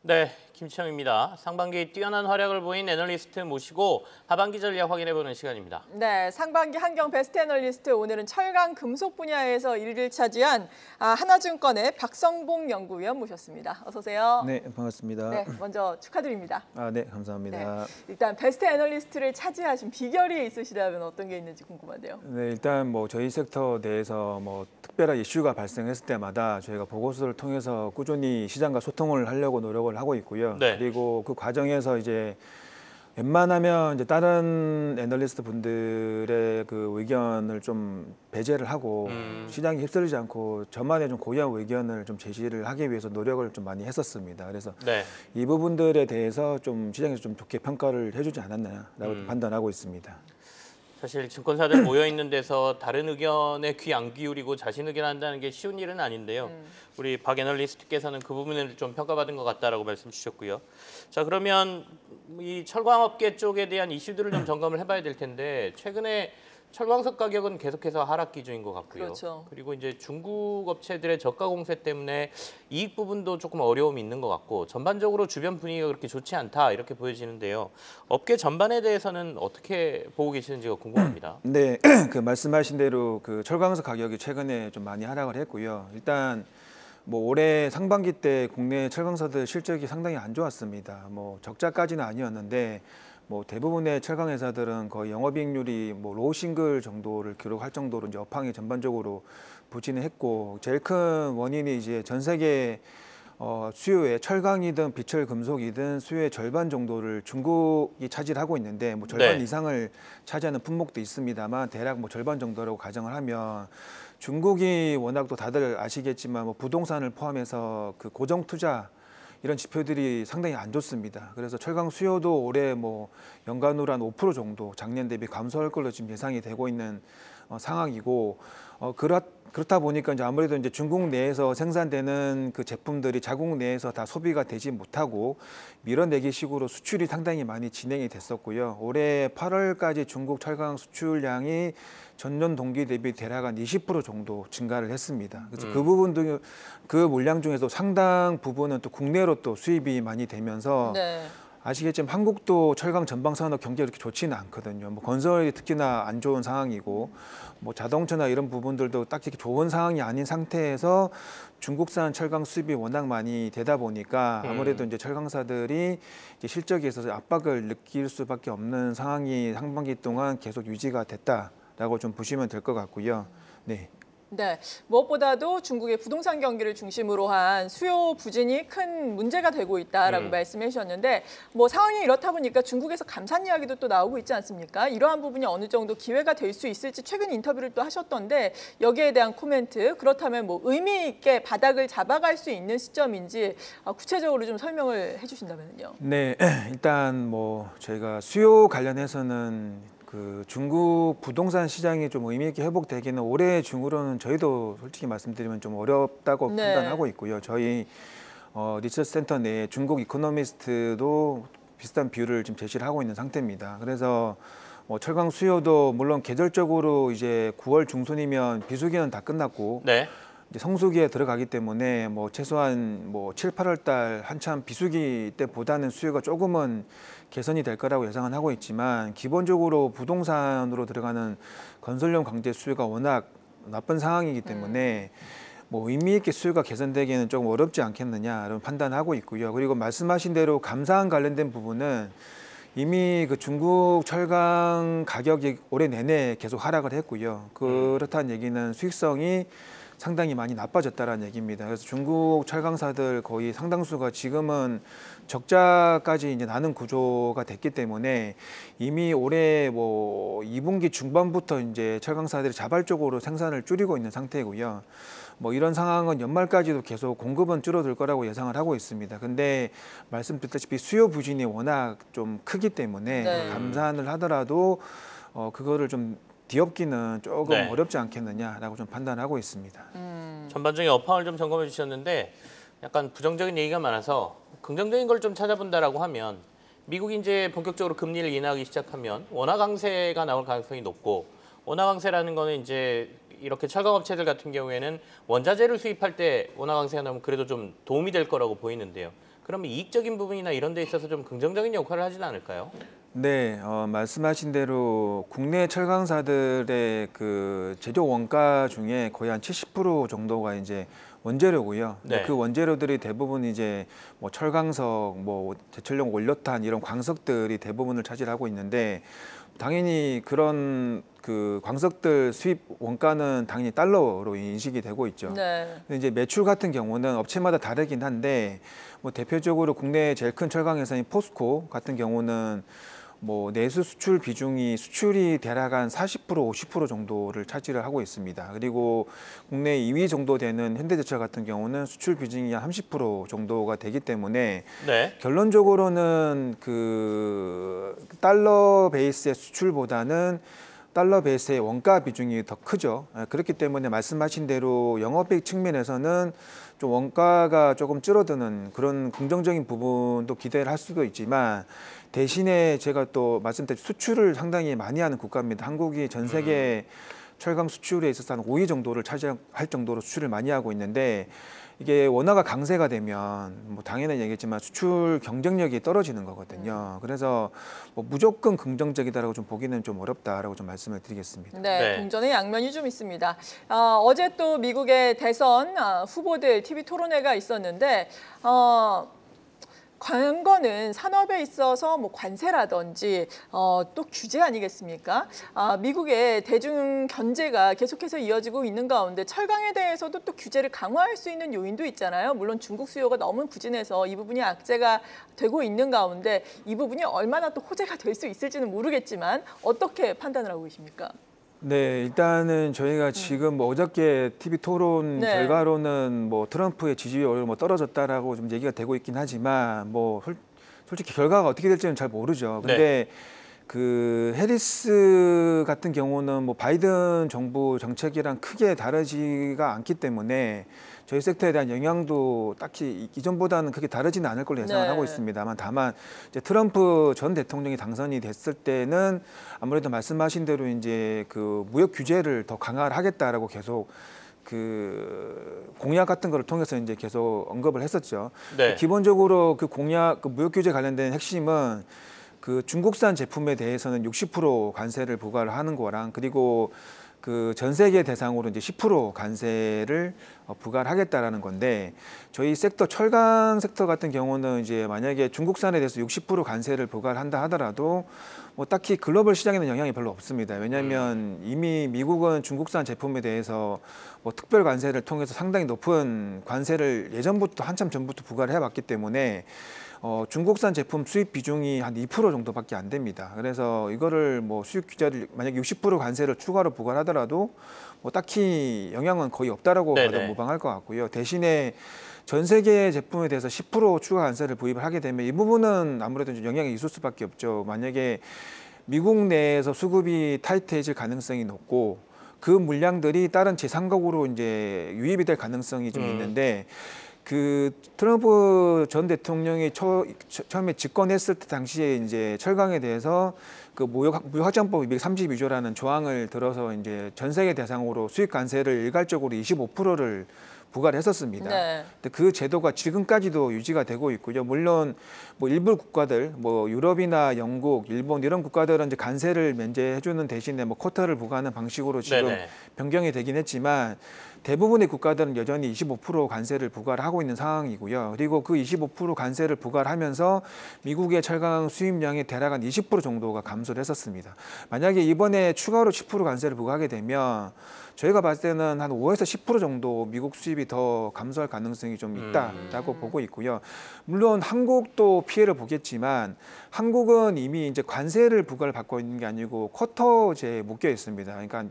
네, 김치영입니다. 상반기 뛰어난 활약을 보인 애널리스트 모시고 하반기 전략 확인해보는 시간입니다. 네, 상반기 한경 베스트 애널리스트 오늘은 철강 금속 분야에서 1위를 차지한 하나증권의 박성봉 연구위원 모셨습니다. 어서 오세요. 네, 반갑습니다. 네, 먼저 축하드립니다. 네, 감사합니다. 네, 일단 베스트 애널리스트를 차지하신 비결이 있으시다면 어떤 게 있는지 궁금한데요. 네, 일단 뭐 저희 섹터 내에서 뭐 특별한 이슈가 발생했을 때마다 저희가 보고서를 통해서 꾸준히 시장과 소통을 하려고 노력을 하고 있고요. 네. 그리고 그 과정에서 이제 웬만하면 이제 다른 애널리스트 분들의 그 의견을 좀 배제를 하고 시장에 휩쓸리지 않고 저만의 좀 고유한 의견을 좀 제시를 하기 위해서 노력을 좀 많이 했었습니다. 그래서 네. 이 부분들에 대해서 좀 시장에서 좀 좋게 평가를 해주지 않았나라고 판단하고 있습니다. 사실 증권사들 모여 있는 데서 다른 의견에 귀 안 기울이고 자신 의견 한다는 게 쉬운 일은 아닌데요. 우리 박 애널리스트께서는 그 부분을 좀 평가받은 것 같다라고 말씀 주셨고요. 자, 그러면 이 철광업계 쪽에 대한 이슈들을 좀 점검을 해봐야 될 텐데 최근에 철광석 가격은 계속해서 하락 기조인 것 같고요. 그렇죠. 그리고 이제 중국 업체들의 저가 공세 때문에 이익 부분도 조금 어려움이 있는 것 같고 전반적으로 주변 분위기가 그렇게 좋지 않다 이렇게 보여지는데요. 업계 전반에 대해서는 어떻게 보고 계시는지가 궁금합니다. 네, 그 말씀하신 대로 그 철광석 가격이 최근에 좀 많이 하락을 했고요. 일단 뭐 올해 상반기 때 국내 철강사들 실적이 상당히 안 좋았습니다. 뭐 적자까지는 아니었는데 뭐 대부분의 철강 회사들은 거의 영업이익률이 뭐 로우 싱글 정도를 기록할 정도로 이제 업황이 전반적으로 부진을 했고 제일 큰 원인이 이제 전 세계 수요의 철강이든 비철 금속이든 수요의 절반 정도를 중국이 차지하고 있는데 뭐 절반 네. 이상을 차지하는 품목도 있습니다만 대략 뭐 절반 정도라고 가정을 하면 중국이 워낙 또 다들 아시겠지만 뭐 부동산을 포함해서 그 고정 투자 이런 지표들이 상당히 안 좋습니다. 그래서 철강 수요도 올해 뭐 연간으로 한 5% 정도 작년 대비 감소할 걸로 지금 예상이 되고 있는 상황이고 그렇다 보니까 이제 아무래도 이제 중국 내에서 생산되는 그 제품들이 자국 내에서 다 소비가 되지 못하고 밀어내기식으로 수출이 상당히 많이 진행이 됐었고요. 올해 8월까지 중국 철강 수출량이 전년 동기 대비 대략 한 20% 정도 증가를 했습니다. 그래서 그 부분도 그 물량 중에서 상당 부분은 또 국내로 또 수입이 많이 되면서 네. 아시겠지만 한국도 철강 전방 산업 경기가 그렇게 좋지는 않거든요. 뭐 건설이 특히나 안 좋은 상황이고 뭐 자동차나 이런 부분들도 딱히 좋은 상황이 아닌 상태에서 중국산 철강 수입이 워낙 많이 되다 보니까 아무래도 이제 철강사들이 이제 실적에 있어서 압박을 느낄 수밖에 없는 상황이 상반기 동안 계속 유지가 됐다라고 좀 보시면 될 것 같고요. 네. 네, 무엇보다도 중국의 부동산 경기를 중심으로 한 수요 부진이 큰 문제가 되고 있다라고 말씀해 주셨는데 뭐 상황이 이렇다 보니까 중국에서 감산 이야기도 또 나오고 있지 않습니까? 이러한 부분이 어느 정도 기회가 될 수 있을지 최근 인터뷰를 또 하셨던데 여기에 대한 코멘트 그렇다면 뭐 의미 있게 바닥을 잡아갈 수 있는 시점인지 구체적으로 좀 설명을 해주신다면요. 네, 일단 뭐 저희가 수요 관련해서는 그 중국 부동산 시장이 좀 의미 있게 회복되기는 올해 중으로는 저희도 솔직히 말씀드리면 좀 어렵다고 네. 판단하고 있고요. 저희 리서치 센터 내에 중국 이코노미스트도 비슷한 비율을 지금 제시를 하고 있는 상태입니다. 그래서 뭐 철강 수요도 물론 계절적으로 이제 9월 중순이면 비수기는 다 끝났고 네. 이제 성수기에 들어가기 때문에 뭐 최소한 뭐 7, 8월 달 한참 비수기 때보다는 수요가 조금은 개선이 될 거라고 예상은 하고 있지만 기본적으로 부동산으로 들어가는 건설용 강제 수요가 워낙 나쁜 상황이기 때문에 뭐 의미 있게 수요가 개선되기는 조금 어렵지 않겠느냐 이런 판단하고 있고요. 그리고 말씀하신 대로 감산 관련된 부분은 이미 그 중국 철강 가격이 올해 내내 계속 하락을 했고요. 그렇다는 얘기는 수익성이 상당히 많이 나빠졌다라는 얘기입니다. 그래서 중국 철강사들 거의 상당수가 지금은 적자까지 이제 나는 구조가 됐기 때문에 이미 올해 뭐 2분기 중반부터 이제 철강사들이 자발적으로 생산을 줄이고 있는 상태고요. 뭐 이런 상황은 연말까지도 계속 공급은 줄어들 거라고 예상을 하고 있습니다. 근데 말씀드렸다시피 수요 부진이 워낙 좀 크기 때문에 네. 감산을 하더라도 그거를 좀 뒤엎기는 조금 네. 어렵지 않겠느냐라고 좀 판단하고 있습니다. 전반적인 업황을 좀 점검해 주셨는데 약간 부정적인 얘기가 많아서 긍정적인 걸 좀 찾아본다라고 하면 미국이 이제 본격적으로 금리를 인하하기 시작하면 원화 강세가 나올 가능성이 높고 원화 강세라는 거는 이제 이렇게 철강업체들 같은 경우에는 원자재를 수입할 때 원화 강세가 나오면 그래도 좀 도움이 될 거라고 보이는데요. 그러면 이익적인 부분이나 이런 데 있어서 좀 긍정적인 역할을 하지는 않을까요? 네, 말씀하신 대로 국내 철강사들의 그 제조 원가 중에 거의 한 70% 정도가 이제 원재료고요. 네. 그 원재료들이 대부분 이제 뭐 철강석, 뭐 제철용 원료탄 이런 광석들이 대부분을 차지하고 있는데 당연히 그런 그 광석들 수입 원가는 당연히 달러로 인식이 되고 있죠. 네. 근데 이제 매출 같은 경우는 업체마다 다르긴 한데 뭐 대표적으로 국내 제일 큰 철강 회사인 포스코 같은 경우는 뭐 내수 수출 비중이 수출이 대략 한 40% 50% 정도를 차지를 하고 있습니다. 그리고 국내 2위 정도 되는 현대제철 같은 경우는 수출 비중이 한 30% 정도가 되기 때문에 네. 결론적으로는 그 달러 베이스의 수출보다는 달러 베이스의 원가 비중이 더 크죠. 그렇기 때문에 말씀하신 대로 영업이익 측면에서는 좀 원가가 조금 줄어드는 그런 긍정적인 부분도 기대를 할 수도 있지만 대신에 제가 또 말씀드린 수출을 상당히 많이 하는 국가입니다. 한국이 전 세계 철강 수출에 있어서 한 5위 정도를 차지할 정도로 수출을 많이 하고 있는데 이게 원화가 강세가 되면 뭐 당연한 얘기겠지만 수출 경쟁력이 떨어지는 거거든요. 그래서 뭐 무조건 긍정적이다라고 좀 보기는 좀 어렵다라고 좀 말씀을 드리겠습니다. 네, 네. 동전의 양면이 좀 있습니다. 어제 또 미국의 대선 후보들 TV 토론회가 있었는데 관건은 산업에 있어서 뭐 관세라든지 또 규제 아니겠습니까? 미국의 대중 견제가 계속해서 이어지고 있는 가운데 철강에 대해서도 또 규제를 강화할 수 있는 요인도 있잖아요. 물론 중국 수요가 너무 부진해서 이 부분이 악재가 되고 있는 가운데 이 부분이 얼마나 또 호재가 될 수 있을지는 모르겠지만 어떻게 판단을 하고 계십니까? 네, 일단은 저희가 지금 뭐 어저께 TV 토론 네. 결과로는 뭐 트럼프의 지지율이 뭐 떨어졌다라고 좀 얘기가 되고 있긴 하지만 뭐 솔직히 결과가 어떻게 될지는 잘 모르죠. 근데 그 해리스 같은 경우는 뭐 바이든 정부 정책이랑 크게 다르지가 않기 때문에 저희 섹터에 대한 영향도 딱히 이전보다는 크게 다르지는 않을 걸로 예상을 네. 하고 있습니다만 다만 이제 트럼프 전 대통령이 당선이 됐을 때는 아무래도 말씀하신 대로 이제 그 무역 규제를 더 강화를 하겠다라고 계속 그 공약 같은 거를 통해서 이제 계속 언급을 했었죠. 네. 기본적으로 그 공약, 그 무역 규제 관련된 핵심은 그 중국산 제품에 대해서는 60% 관세를 부과를 하는 거랑 그리고 그 전 세계 대상으로 이제 10% 관세를 부과를 하겠다라는 건데 저희 섹터 철강 섹터 같은 경우는 이제 만약에 중국산에 대해서 60% 관세를 부과를 한다 하더라도 뭐 딱히 글로벌 시장에는 영향이 별로 없습니다. 왜냐하면 이미 미국은 중국산 제품에 대해서 뭐 특별 관세를 통해서 상당히 높은 관세를 예전부터 한참 전부터 부과를 해왔기 때문에 중국산 제품 수입 비중이 한 2% 정도밖에 안 됩니다. 그래서 이거를 뭐 수입 규제를 만약 60% 관세를 추가로 부과를 하더라도 뭐 딱히 영향은 거의 없다라고 봐도 무방할 것 같고요. 대신에 전 세계 제품에 대해서 10% 추가 관세를 부입을 하게 되면 이 부분은 아무래도 좀 영향이 있을 수밖에 없죠. 만약에 미국 내에서 수급이 타이트해질 가능성이 높고 그 물량들이 다른 제3국으로 이제 유입이 될 가능성이 좀 있는데 그 트럼프 전 대통령이 처음에 집권했을 때 당시에 이제 철강에 대해서 그 무역확장법 232조라는 조항을 들어서 이제 전 세계 대상으로 수입 관세를 일괄적으로 25%를 부과를 했었습니다. 네. 근데 그 제도가 지금까지도 유지가 되고 있고요. 물론 뭐 일부 국가들, 뭐 유럽이나 영국, 일본 이런 국가들은 이제 관세를 면제해주는 대신에 뭐 쿼터를 부과하는 방식으로 지금 변경이 되긴 했지만 대부분의 국가들은 여전히 25% 관세를 부과를 하고 있는 상황이고요. 그리고 그 25% 관세를 부과를 하면서 미국의 철강 수입량의 대략 한 20% 정도가 감소를 했었습니다. 만약에 이번에 추가로 10% 관세를 부과하게 되면 저희가 봤을 때는 한 5에서 10% 정도 미국 수입이 더 감소할 가능성이 좀 있다라고 보고 있고요. 물론 한국도 피해를 보겠지만 한국은 이미 이제 관세를 부과를 받고 있는 게 아니고 쿼터제에 묶여 있습니다. 그러니까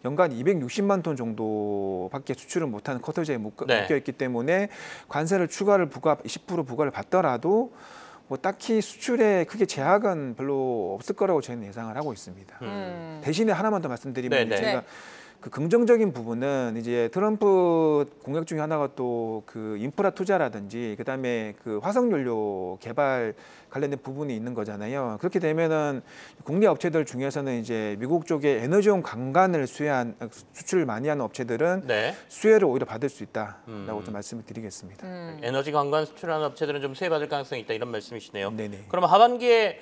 연간 260만 톤 정도밖에 수출을 못하는 쿼터제에 묶여 있기 때문에 관세를 추가를 10% 부과를 받더라도 뭐 딱히 수출에 크게 제약은 별로 없을 거라고 저희는 예상을 하고 있습니다. 대신에 하나만 더 말씀드리면 저희가 그 긍정적인 부분은 이제 트럼프 공약 중에 하나가 또 그 인프라 투자라든지 그다음에 그 화석 연료 개발 관련된 부분이 있는 거잖아요. 그렇게 되면은 국내 업체들 중에서는 이제 미국 쪽에 에너지용 강간을 수출을 많이 하는 업체들은 네. 수혜를 오히려 받을 수 있다라고 좀 말씀을 드리겠습니다. 에너지 관광 수출하는 업체들은 좀 수혜받을 가능성이 있다 이런 말씀이시네요. 네네. 그러면 하반기에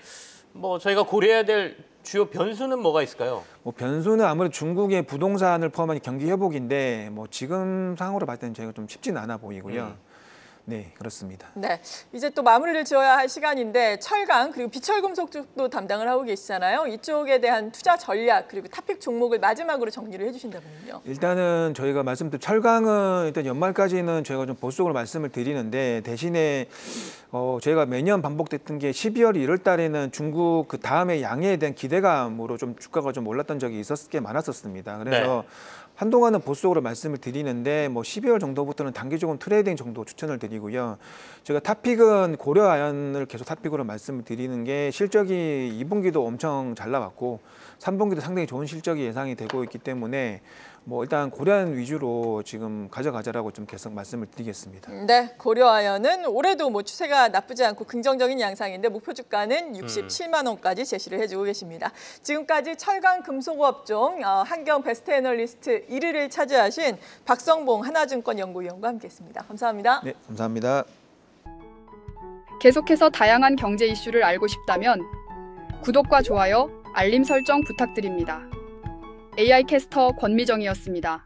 뭐 저희가 고려해야 될 주요 변수는 뭐가 있을까요? 뭐 변수는 아무래도 중국의 부동산을 포함한 경기 회복인데 뭐 지금 상황으로 봤을 때는 저희가 좀 쉽지는 않아 보이고요. 네, 그렇습니다. 네, 이제 또 마무리를 지어야 할 시간인데 철강 그리고 비철금속 쪽도 담당을 하고 계시잖아요. 이쪽에 대한 투자 전략 그리고 타픽 종목을 마지막으로 정리를 해주신다면요. 일단은 저희가 말씀드린 철강은 일단 연말까지는 저희가 좀 보수적으로 말씀을 드리는데 대신에 저희가 매년 반복됐던 게 12월 1월 달에는 중국 그 다음에 양해에 대한 기대감으로 좀 주가가 좀 올랐던 적이 있었을 게 많았었습니다. 그래서 한동안은 보수적으로 말씀을 드리는데 뭐 12월 정도부터는 단기적인 트레이딩 정도 추천을 드리고요. 제가 탑픽은 고려아연을 계속 탑픽으로 말씀을 드리는 게 실적이 2분기도 엄청 잘 나왔고 3분기도 상당히 좋은 실적이 예상이 되고 있기 때문에 뭐 일단 고려아연 위주로 지금 가져가자라고 좀 계속 말씀을 드리겠습니다. 네, 고려아연은 올해도 뭐 추세가 나쁘지 않고 긍정적인 양상인데 목표 주가는 67만 원까지 제시를 해주고 계십니다. 지금까지 철강 금속업종 한경 베스트 애널리스트 1위를 차지하신 박성봉 하나증권 연구위원과 함께했습니다. 감사합니다. 네, 감사합니다. 계속해서 다양한 경제 이슈를 알고 싶다면 구독과 좋아요, 알림 설정 부탁드립니다. AI 캐스터 권미정이었습니다.